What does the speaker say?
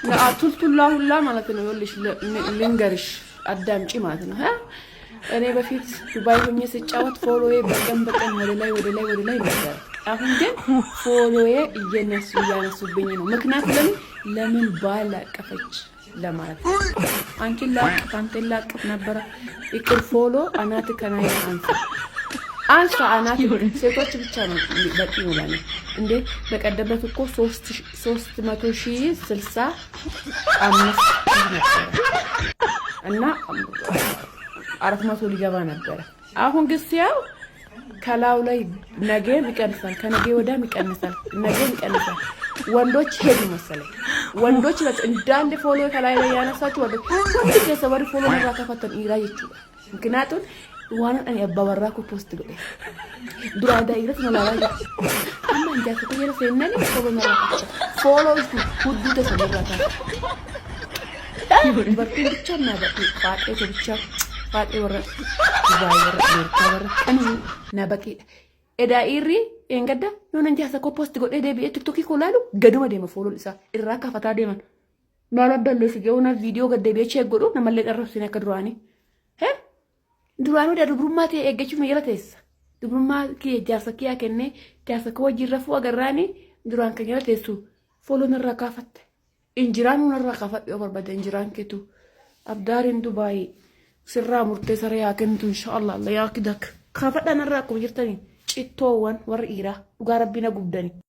ለአቱልቱላ ሁላ ማለት ነው ይልሽ ልንገርሽ አዳምጪ ማለት ነው እኔ በፊት ዱባይ ሆኜ ስጫወት ፎሎዬ በቀን ወደ ላይ ነበር አሁን ግን ፎሎዬ እያነሱብኝ ነው ምክንያት ለምን ባል አቀፈች ለማለት አንቺን ላቅፍ ነበር ይቅር ፎሎ አናት ከናይ አንሳ አናት ሴቶች ብቻ ነው በቂ ነው ለኔ እንዴ በቀደበት እኮ 360 ነበር እና 400 ሊገባ ነበር አሁን ግን ሲያው ከላው ላይ ነገ ይቀንሳል ከነገ ወዲያ ይቀንሳል ነገ ይቀንሳል ወንዶች ሄዱ መሰለኝ ወንዶች እንዳንድ ፎሎ ከላይ ላይ ያነሳችሁ ወንዶች ከሰበር ፎሎ ነው ተፈተን ይራይችሁ ምክንያቱም ዋና እኔ አባወራኩ ፖስት ገደ ዱራዳ ይረት ነው ላይ አማ እንጃ ከተየረ ፈነኒ ፎሎ ነው ፎሎ ሁሉ ተሰበራታ በርቲን ብቻ ነው ባቄ ብቻ ባቄ ወረ ዛይር ወረ ቀን ናበቂ ኤዳኢሪ እንገዳ ኖን እንጃ ሰኮ ፖስት ገደ ደቢ ቲክቶክ ይኮላሉ ገዱማ ደማ ፎሎ ኢሳ ኢራካ ፈታ ደማን ማለበለ ሲገውና ቪዲዮ ገደቢ ቸገዱ ነመለ ቀረሱ ነከድራኒ duraan dubrummaa ta'e eeggachuuf meeqalatees dubrummaa kee jaarsakiyaa kennee jaarsaka wajjin rafuu agarraanii duraan kan jalateessu fooloon irraa kaafatte injiraan irraa kaafadhe yoo barbaade injiraan keetu abdaariin Dubaayii sirraa murteessa yaa kennitu inshaallah Allah yaa kidak kaafadhaan irraa akkuma jirtanii cittoowwan warri dhiiraa dhugaa rabbiin gubdanii